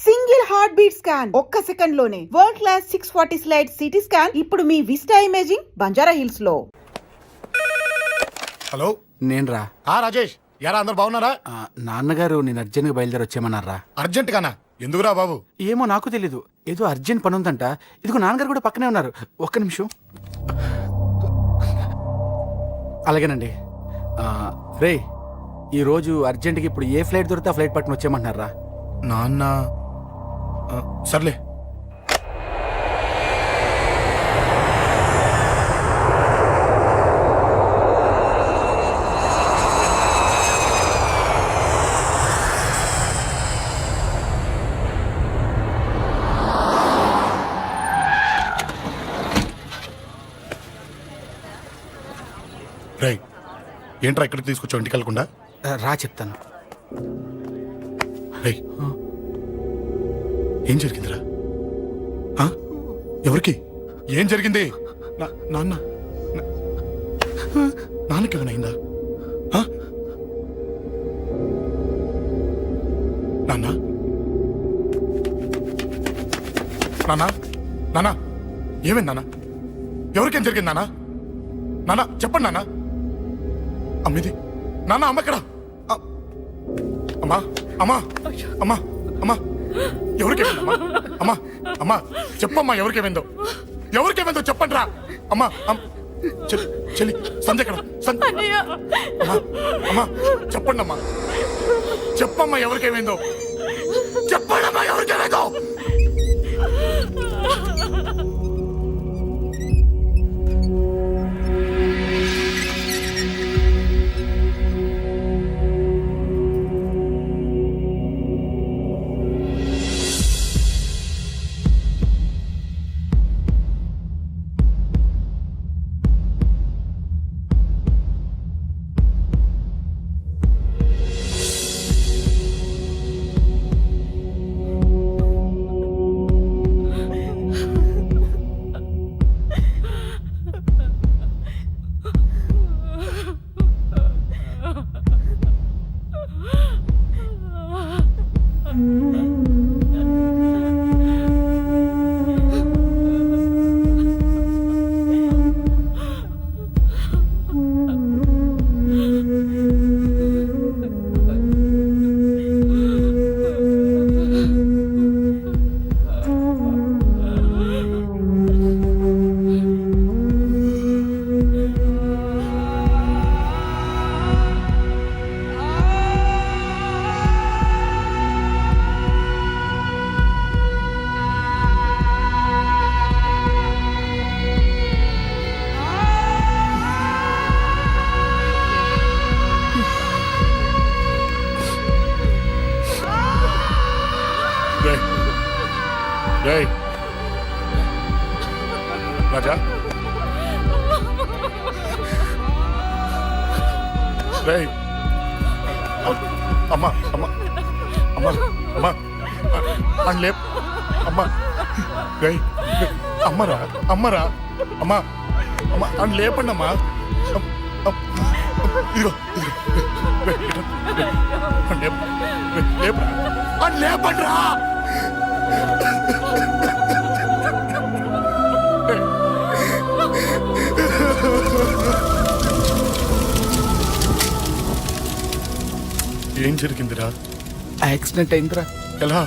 Single heart beat scan ఒక్క second లోనే world class 640 slide CT scan ఇప్పుడు మీ vista imaging Banjara hills లో. Hello, నేను రా. రాజేష్, యారా అందరు బాగున్నారా? నాన్నగారు నేను అర్జెంట్గా బయలుదేరి వచ్చేయమన్నారా. అర్జెంట్ గానా? ఎందుకురా బాబు? ఏమో నాకు తెలీదు, ఏదో అర్జెంట్ పని ఉందంట. ఇదిగో నాన్నగారు కూడా పక్కనే ఉన్నారు. ఒక్క నిమిషం. అలాగేనండి. రే, ఈరోజు అర్జెంట్గా ఇప్పుడు ఏ ఫ్లైట్ దొరికితే ఆ ఫ్లైట్ పట్టుకుని వచ్చేయమంటున్నారా. నాన్న సర్లే. రై, ఏంట్రా ఇక్కడికి తీసుకొచ్చావు ఇంటికి వెళ్ళకుండా? రా చెప్తాను. రై, ఏం జరిగిందిరా? ఎవరికి ఏం జరిగింది? నాన్న నాన్నకి ఏమైనా నాన్న నాన్న నాన్న ఏమైంది నాన్న? ఎవరికేం జరిగింది నాన్న? నాన్న చెప్పండి నాన్న. అమ్మిది నాన్న, అమ్మ ఎక్కడ? అమ్మా అమ్మా అమ్మా అమ్మా ఎవరికేమైందమ్మా? అమ్మా అమ్మా చెప్పమ్మా, ఎవరికేమైందో? ఎవరికేమైందో చెప్పండి రా. అమ్మా చెల్లి సంధ్య ఎక్కడ? అమ్మా అమ్మా చెప్పండి అమ్మా, చెప్పమ్మా ఎవరికేమైందో చెప్పండి అమ్మా, ఎవరికేమైందో? రాజా, అమ్మా అమ్మా అమ్మా అమ్మా అని లేప్ అమ్మా. అమ్మరా అమ్మరా అమ్మా అమ్మా అని లేపండి అమ్మా. ఇదిగో లేపరా అని లేపండి రా. ఏం జరిగిందిరా? యాక్సిడెంట్ అయిందిరా. ఎలా?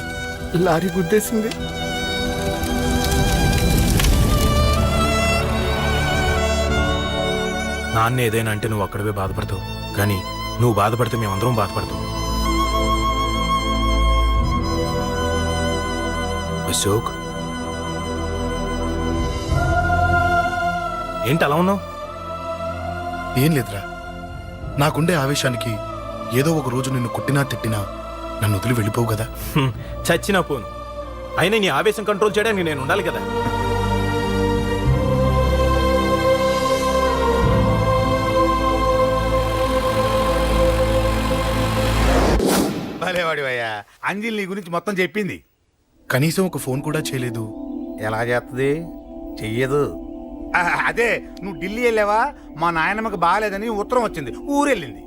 లారీ గుద్దేసింది. నాన్న ఏదైనా అంటే నువ్వు అక్కడవే బాధపడతావు, కానీ నువ్వు బాధపడితే మేమందరం బాధపడతాం. అశోక్, ఏంటి అలా ఉన్నావు? ఏం లేదురా, నాకుండే ఆవేశానికి ఏదో ఒక రోజు నిన్ను కొట్టినా తిట్టినా నన్ను వదిలి వెళ్ళిపోవు కదా. చచ్చినా పోను, అయినా నీ ఆవేశం కంట్రోల్ చేయడానికి నేను ఉండాలి కదా. భలేవాడివయ్యా, అంజలి నీ గురించి మొత్తం చెప్పింది. కనీసం ఒక ఫోన్ కూడా చేయలేదు. ఎలా చేస్తుంది? చెయ్యదు. అదే నువ్వు ఢిల్లీ వెళ్ళావా, మా నాయనమ్మకి బాగాలేదని ఉత్తరం వచ్చింది, ఊరెళ్ళింది.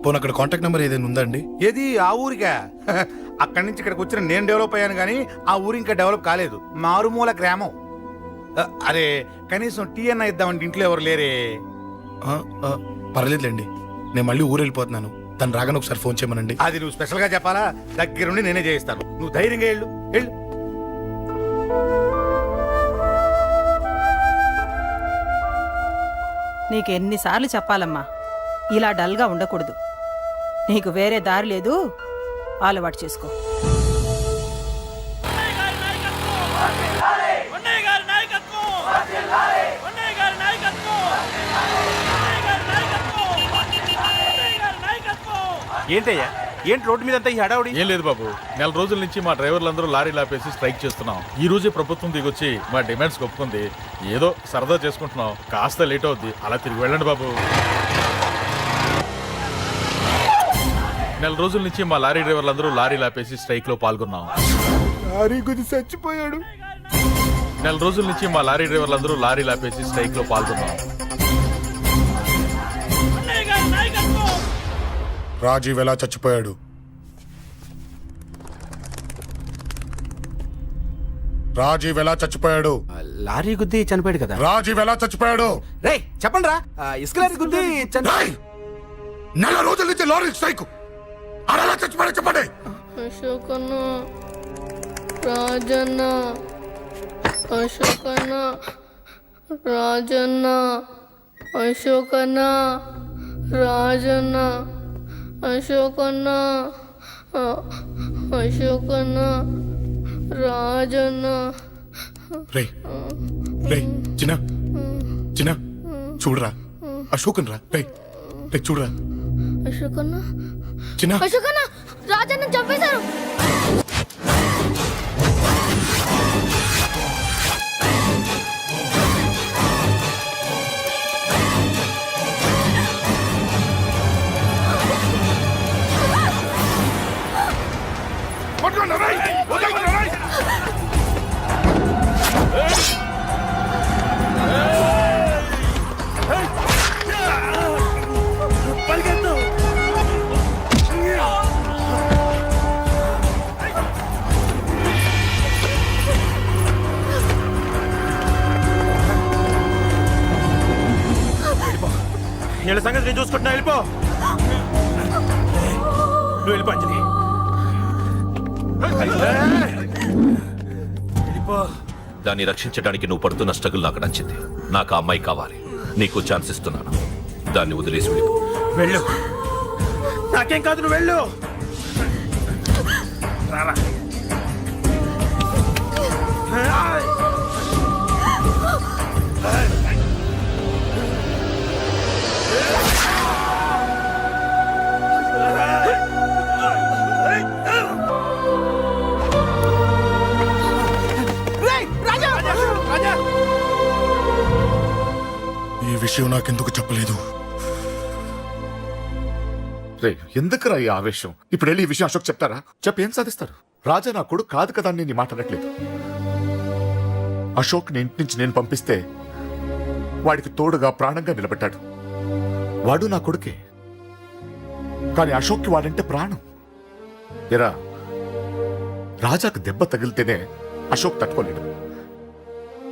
పోనీ అక్కడ కాంటాక్ట్ నెంబర్ ఏదైనా ఉందా అండి? ఏది ఆ ఊరికా? అక్కడి నుంచి ఇక్కడికి వచ్చిన నేను డెవలప్ అయ్యాను కానీ ఆ ఊరు ఇంకా డెవలప్ కాలేదు. మారుమూల గ్రామం. అరే కనీసం టీ అన్న ఇద్దామంటే ఇంట్లో ఎవరు లేరే. ఆ, ఆ, పర్లేదులేండి, నేను మళ్ళీ ఊరు వెళ్ళిపోతున్నాను. తను రాగానే ఒకసారి ఫోన్ చేయమనండి. అది నువ్వు స్పెషల్ గా చెప్పాలా? దగ్గరుండి నేనే చేయిస్తాను. నువ్వు ధైర్యంగా వెళ్ళు వెళ్ళు. నీకెన్నిసార్లు చెప్పాలమ్మా, ఇలా డల్గా ఉండకూడదు. నీకు వేరే దారి లేదు, అలవాటు చేసుకో. ఏంటయ్యా, ఏంటి రోడ్డు మీద అంతా ఈ హడావుడి? ఏం లేదు బాబు, నెల రోజుల నుంచి మా డ్రైవర్లందరూ లారీ లాపేసి స్ట్రైక్ చేస్తున్నాం. ఈ రోజే ప్రభుత్వం దిగొచ్చి మా డిమాండ్స్ ఒప్పుకుంది. ఏదో సరదా చేసుకుంటున్నాం, కాస్త లేట్ అవుద్ది, అలా తిరిగి వెళ్ళండి బాబు. నెల రోజుల నుంచి మా లారీ డ్రైవర్లందరూ లారీ లాపేసి స్ట్రైక్ లో పాల్గొన్నాం. లారీ గుద్ది చచ్చిపోయాడు. నెల రోజుల నుంచి మా లారీ డ్రైవర్లందరూ లారీ లాపేసి స్ట్రైక్ లో పాల్గొన్నాం. రాజీవ్ ఎలా చచ్చిపోయాడు? రాజీవ్ ఎలా చచ్చిపోయాడు? లారీ గుద్ది చనిపోయాడు కదా. రాజీవ్ ఎలా చచ్చిపోయాడు? రే చెప్పండి రా, ఇసుక లారీ గుద్ది రేయ్! నెల రోజుల నుంచి లారీ స్ట్రైక్. అలా చచ్చిపోయాడు చెప్పండి. అశోకన్న, రాజన్న, అశోకన్న, రాజన్న, అశోకన్న, రాజన్న, అశోకన్న, అశోకన్న, రాజన్న. రే రే చిన్న చిన్న చూడరా, అశోకన్ రా. రే రే చూడరా అశోకన్న, చిన్న. అశోకన్న, రాజన్న చంపేశారు. వీళ్ళ సంగతి నేను చూసుకుంటున్నా, వెళ్ళిపో. నువ్వు వెళ్ళిపో అంజలి. వెళ్ళిపో. దాన్ని రక్షించడానికి నువ్వు పడుతున్న స్ట్రగుల్ నాకు నచ్చింది. నాకు ఆ అమ్మాయి కావాలి. నీకు ఛాన్స్ ఇస్తున్నాను. దాన్ని వదిలేసి వెళ్ళిపో. వెళ్ళు. నాకేం కాదు, నువ్వు వెళ్ళు. రారా. ఈ విషయం నాకెందుకు చెప్పలేదు? రే ఎందుకురా ఈ ఆవేశం? ఇప్పుడు వెళ్ళి ఈ విషయం అశోక్ చెప్తారా? చెప్పి ఏం సాధిస్తారు? రాజా నా కొడుకు కాదు కదా అని నీ మాట అనట్లేదు. అశోక్ ని ఇంటి నుంచి నేను పంపిస్తే వాడికి తోడుగా ప్రాణంగా నిలబెట్టాడు. వాడు నా కొడుకే, కానీ అశోక్కి వాడంటే ప్రాణం. ఎరా, రాజాకు దెబ్బ తగిలితేనే అశోక్ తట్టుకోలేడు.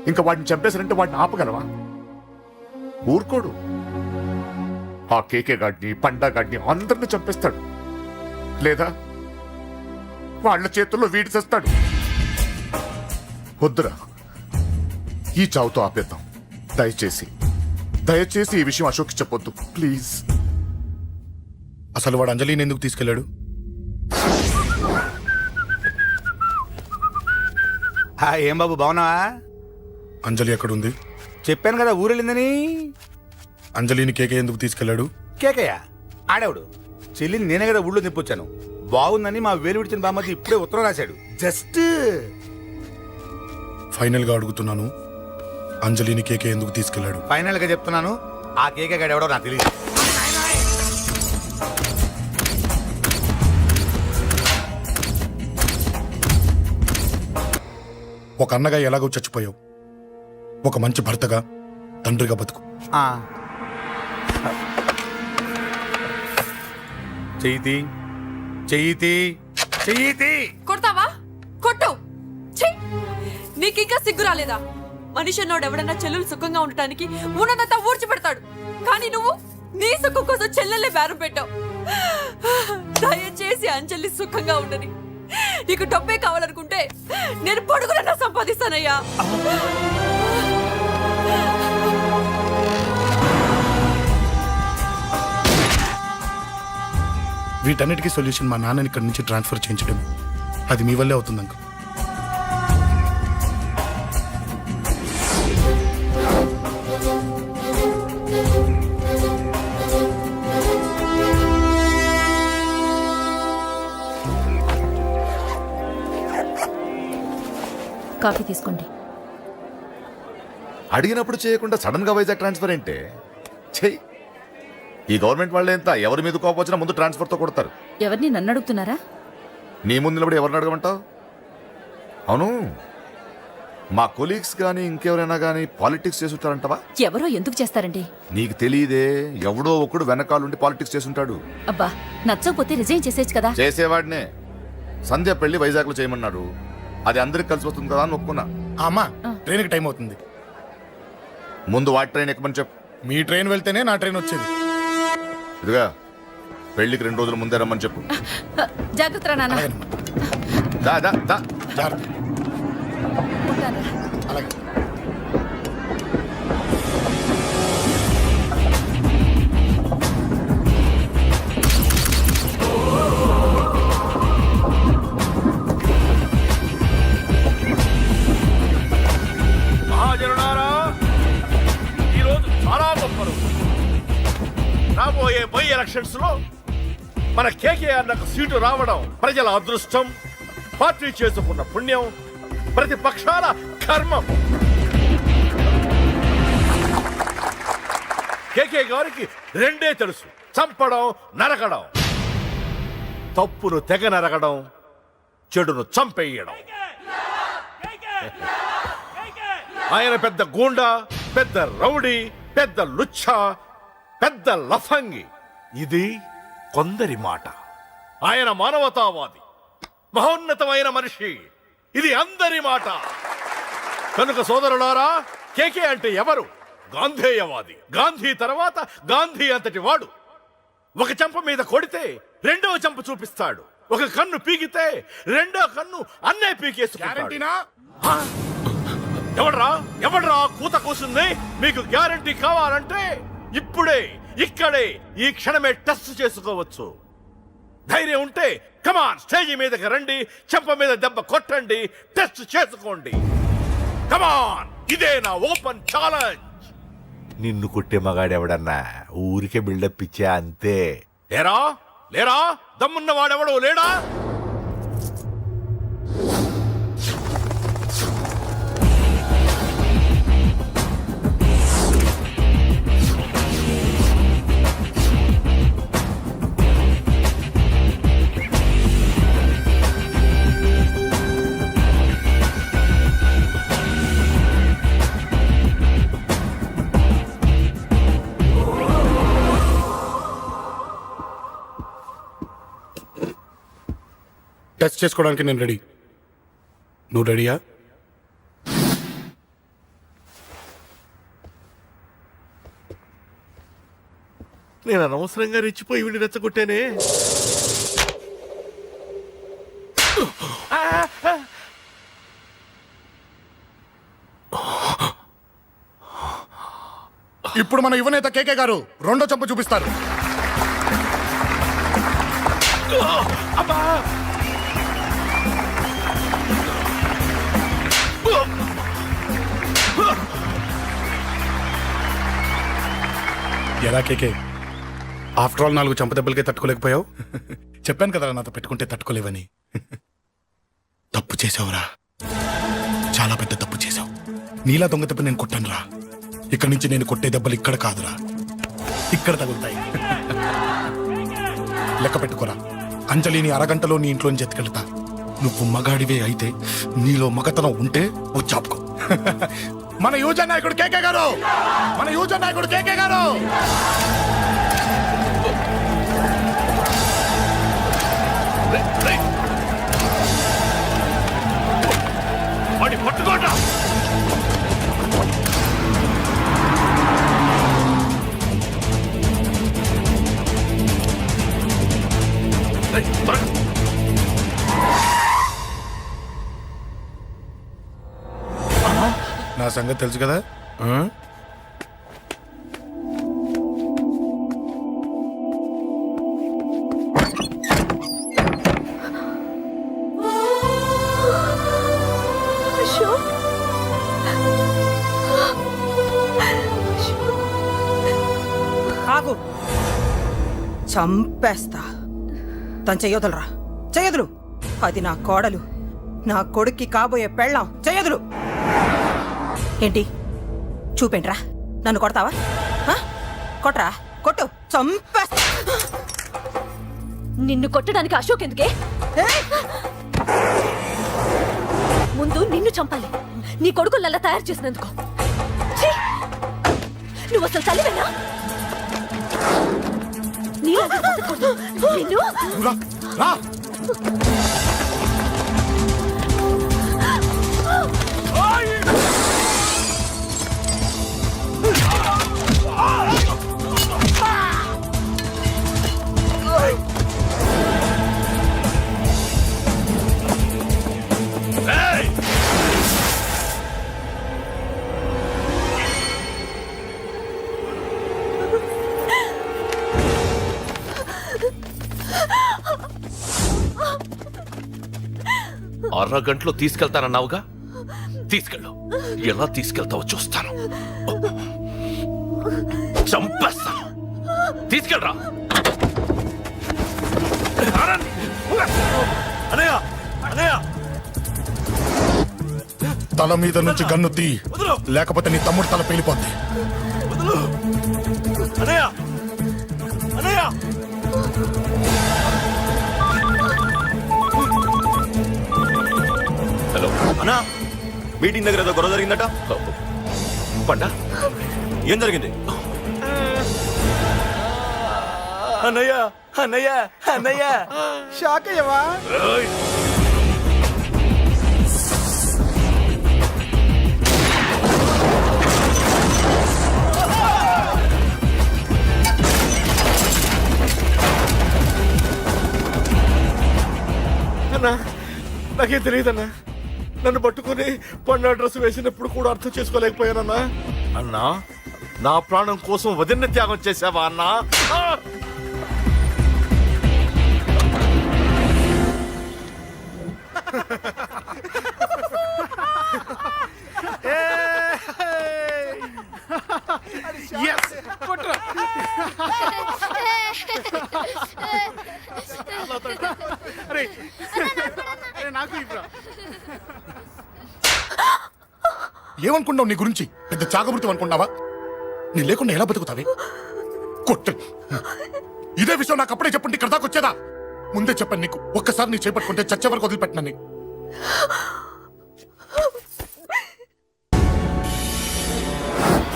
ఇంకా వాడిని చంపేశారంటే వాడిని ఆపగలవా? ఊరుకోడు. ఆ కేకే గాడిని, పండా గాడిని అందరిని చంపేస్తాడు. లేదా వాళ్ళ చేతుల్లో వీడి చేస్తాడు. వద్దురా, ఈ చావుతో ఆపేద్దాం. దయచేసి దయచేసి ఈ విషయం అశోక్ చెప్పొద్దు ప్లీజ్. అసలు వాడు అంజలిని ఎందుకు తీసుకెళ్లాడు? ఏం బాబు బాగున్నావా? అంజలి ఎక్కడుంది? చెప్పాను కదా ఊరెళ్ళిందని. అంజలిని కేకే ఎందుకు తీసుకెళ్లాడు? కేకయ్య ఆడేవుడు. చెల్లిని నేనే కదా ఊళ్ళో తిప్పొచ్చాను. బాగుందని మా వేలు విడిచిన బామ్మది ఇప్పుడే ఉత్తరం రాశాడు. జస్ట్ ఫైనల్ గా అడుగుతున్నాను, అంజలిని కేకే ఎందుకు తీసుకెళ్లాడు? ఫైనల్ గా చెప్తున్నాను, ఆ కేకే గాడు ఎవడో నాకు తెలియదు. ఒక అన్నగా ఎలాగో చచ్చిపోయావు, ఒక మంచి భర్తగా, తండ్రిగా బతుకు. చెయ్యితి చెయ్యితి చెయ్యితి. కొడతావా? కొట్టు. ఛీ! నీకింకా సిగ్గు రాలేదా? మనిషి అన్నోడు ఎవడన్నా చెల్లెలు సుఖంగా ఉండటానికి ఉన్నదంతా ఊడ్చిపెడతాడు. కానీ నువ్వు నీ సుఖం కోసం చెల్లెల్లే బేరం పెట్టావు. దయచేసి అంజలి సుఖంగా ఉండని. నీకు డబ్బే కావాలనుకుంటే నేను పొడుగులన్నా సంపాదిస్తానయ్యా. వీటన్నిటికీ సొల్యూషన్ మా నాన్నని ఇక్కడి నుంచి ట్రాన్స్ఫర్ చేయించడం. అది మీ వల్లే అవుతుంది అంకుల్. కాఫీ తీసుకోండి. అడిగినప్పుడు చేయకుండా సడన్ గా వైజాగ్ ట్రాన్స్ఫర్ ఏంటే? చెయ్యి. ఈ గవర్నమెంట్ వాళ్ళే ఎంత ఎవరి మీద కోపం వచ్చినా ముందు ట్రాన్స్ఫర్తో కొడతారు. ఎవరిని నన్ను అడుగుతున్నారా? నీ ముందు నిలబడి ఎవరిని అడగమంటావు? అవును, మా కొలీగ్స్ కానీ ఇంకెవరైనా కానీ పాలిటిక్స్ చేసుంటారంటవా? ఎవరో ఎందుకు చేస్తారండి? నీకు తెలియదే, ఎవడో ఒకడు వెనకాలండి పాలిటిక్స్ చేసుంటాడు. అబ్బా, నచ్చకపోతే రిజైన్ చేసేచ్చు కదా. చేసేవాడినే. సంధ్య పెళ్లి వైజాగ్లో చేయమన్నాడు. అది అందరికి కలిసి వస్తుంది కదా అని ఒప్పుకున్నా. అమ్మా, ట్రైన్కి టైం అవుతుంది. ముందు వాటి ట్రైన్ ఎక్కమని చెప్పు. మీ ట్రైన్ వెళ్తేనే నా ట్రైన్ వచ్చేది. ఇదిగా పెళ్లికి 2 రోజుల ముందే రమ్మని చెప్పు. జాగ్రత్త నాన్న. అలాగేనమ్మా. దా దా దా. జాగ్రత్త. అలాగే. మహాజనులారా, ఈరోజు చాలా గొప్ప రోజు. రాబోయే బై ఎలక్షన్స్ లో మన కేకేఆర్ నాకు సీటు రావడం ప్రజల అదృష్టం, పార్టీ చేసుకున్న పుణ్యం, ప్రతిపక్షాల కర్మం. కేకే గారికి రెండే తెలుసు: చంపడం, నరకడం. తప్పును తెగ నరకడం, చెడును చంపేయడం. ఆయన పెద్ద గూండా, పెద్ద రౌడీ, పెద్ద లుచ్చ, పెద్ద లఫంగి. ఇది కొందరి మాట. ఆయన మానవతావాది, మహోన్నతమైన మనిషి. ఇది అందరి మాట. కనుక సోదరులారా, కేకే అంటే ఎవరు? గాంధేయవాది. గాంధీ తర్వాత గాంధీ అంతటి వాడు. ఒక చెంప మీద కొడితే రెండవ చెంప చూపిస్తాడు. ఒక కన్ను పీకితే రెండో కన్ను అన్నే పీకేసుకుంటాడు. ఎవడ్రా కూత కూసింది? మీకు గ్యారంటీ కావాలంటే ఇప్పుడే, ఇక్కడే, ఈ క్షణమే టెస్ట్ చేసుకోవచ్చు. ధైర్యం ఉంటే కమాన్, స్టేజ్ మీదకి రండి, చెంప మీద దెబ్బ కొట్టండి, టెస్ట్ చేసుకోండి. కమాన్, ఇదే నా ఓపెన్ ఛాలెంజ్. నిన్ను కొట్టే మగాడెవడన్నా ఊరికే బిల్డప్ ఇచ్చా అంతే. లేరా దమ్మున్న వాడెవడో లేడా? టెస్ట్ చేసుకోవడానికి నేను రెడీ. నువ్వు రెడీయా? నేను అనవసరంగా రెచ్చిపోయి వీడిని రెచ్చగొట్టానే. ఇప్పుడు మన యువనేత కేకే గారు రెండో చెంప చూపిస్తారు. ఎలా కేకే, ఆఫ్టర్ ఆల్ 4 చెంప దెబ్బలకే తట్టుకోలేకపోయావు? చెప్పాను కదా నాతో పెట్టుకుంటే తట్టుకోలేవని. తప్పు చేసావురా, చాలా పెద్ద తప్పు చేసావు. నీలా దొంగ దెబ్బ నేను కొట్టాను రా. ఇక్కడి నుంచి నేను కొట్టే దెబ్బలు ఇక్కడ కాదురా, ఇక్కడ తగులుతాయి. లెక్క పెట్టుకోరా. అంజలిని అరగంటలో నీ ఇంట్లోంచి ఎత్తుకెళ్తా. నువ్వు మగాడివే అయితే, నీలో మగతనం ఉంటే ఓ చాపుకో. మన యువజన నాయకుడు కేకే గారు, మన యువజన నాయకుడు కేకే గారు. పట్టుకోండి నా సంగతి తెలుసు కదా. ఆగు, చంపేస్తా. తను చెయ్యొదలరా, చెయ్యదులు. అది నా కోడలు, నా కొడుక్కి కాబోయే పెళ్ళాం. చెయ్యదులు. ఏంటి చూపేంట్రా? నన్ను కొడతావా? కొట్రా, కొట్టు, చంపేస్తా. నిన్ను కొట్టడానికి అశోక్ ఎందుకే? ముందు నిన్ను చంపాలి, నీ కొడుకులల్లా తయారు చేసినందుకు. ఛీ! నువ్వు అసలు తల్లివేనా? నిన్ను రా, రా. అరగంటలో తీసుకెళ్తానన్నావుగా, తీసుకెళ్ళు. ఎలా తీసుకెళ్తావో చూస్తాను. చంపేస్తాను. తీసుకెళ్ళరా. అనయ్య అనయ్య తల మీద నుంచి గన్ను తీ, లేకపోతే నీ తమ్ముడు తల పేలిపోద్ది. అనయ్య అనయ్య హలో అన్నా, మీటింగ్ దగ్గర ఏదో గొడవ జరిగిందట. పండా, ఏం జరిగింది? అన్నయ్య అన్నయ్య అన్నయ్య షాక్ అయ్యవా? అన్నా నాకేం తెలియదన్నా. నన్ను పట్టుకుని పండు డ్రెస్ వేసినప్పుడు కూడా అర్థం చేసుకోలేకపోయానన్నా. అన్నా, నా ప్రాణం కోసం వదిన త్యాగం చేసావా అన్నా? ఏమనుకున్నావు నీ గురించి? పెద్ద చాగమృతం అనుకున్నావా? నీ లేకుండా ఎలా బతుకుతావే? కొట్టు. ఇదే విషయం నాకు అప్పుడే చెప్పండి, ఇక్కడ దాకా వచ్చేదా? ముందే చెప్పాను నీకు, ఒక్కసారి నీ చేపట్టుకుంటే చచ్చే వరకు వదిలిపెట్టినని.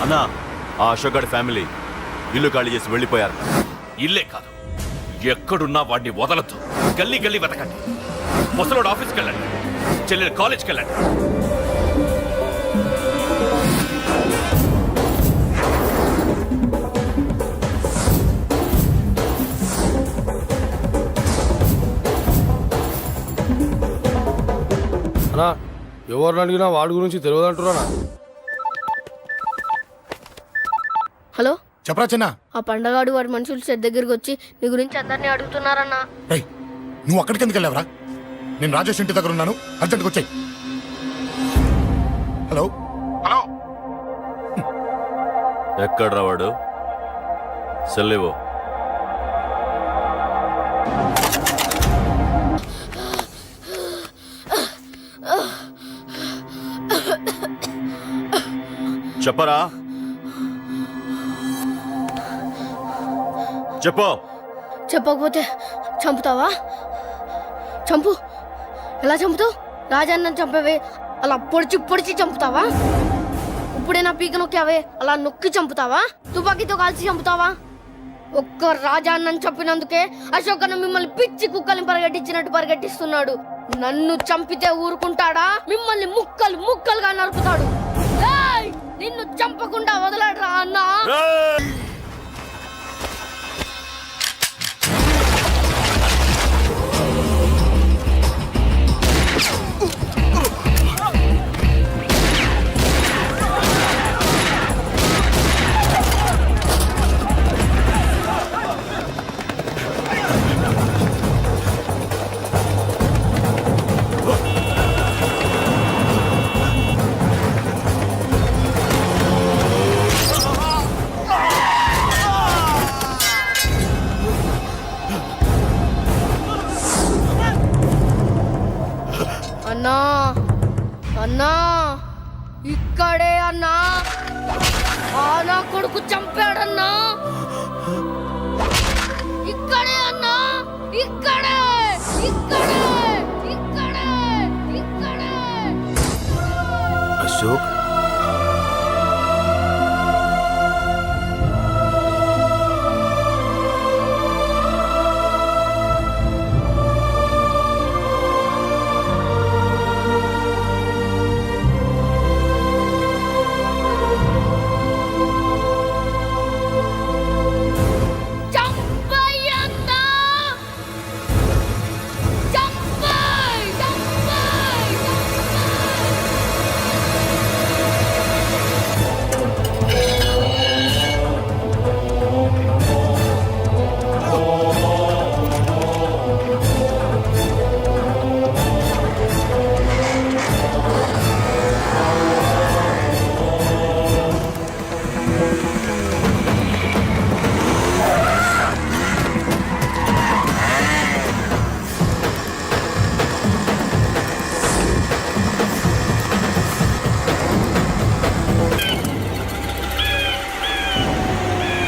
అన్నా, ఆ అశోక్ గారి ఫ్యామిలీ ఇల్లు ఖాళీ చేసి వెళ్ళిపోయారు. ఇల్లే కాదు, ఎక్కడున్నా వాడిని వదలద్దు. గల్లీ గల్లీ వెతకండి. ముసలోడు ఆఫీస్కి వెళ్ళండి, చెల్లెలు కాలేజ్కి వెళ్ళండి. అన్నా, ఎవరిని అడిగినా వాడి గురించి తెలియదు అంటున్నా. హలో, చెప్పరా చిన్న. ఆ పండగాడు వాడి మనుషులు సెట్ దగ్గరికి వచ్చి నీ గురించి అందరినీ అడుగుతున్నారన్నా. ఏయ్, నువ్వు అక్కడికి ఎందుకు వెళ్ళావరా? నేను రాజేష్ ఇంటి దగ్గర ఉన్నాను, అర్జెంట్గా వచ్చాయి. Hello hello. ఎక్కడ్రా వాడు? సెల్లివో. చెప్పరా, చెప్పు. చెప్పకపోతే చంపుతావా? చంపు. ఎలా చంపుతావు? రాజాన్నని చంపవే అలా పొడిచి పొడిచి చంపుతావా? ఇప్పుడే నా పీక నొక్కావే అలా నొక్కి చంపుతావా? తుపాకీతో కాల్చి చంపుతావా? ఒక్క రాజాన్నని చంపినందుకే అశోక్ అన్న మిమ్మల్ని పిచ్చి కుక్కల్ని పరిగెట్టించినట్టు పరిగెట్టిస్తున్నాడు. నన్ను చంపితే ఊరుకుంటాడా? మిమ్మల్ని ముక్కలు ముక్కలుగా నరుకుతాడు. ఏయ్! నిన్ను చంపకుండా వదలడరా అన్నా. అన్నా అన్నా ఇక్కడే అన్నా. ఆ నా కొడుకు చంపాడన్నా. ఇక్కడే అన్నా, ఇక్కడే ఇక్కడే ఇక్కడే ఇక్కడే. అశోక్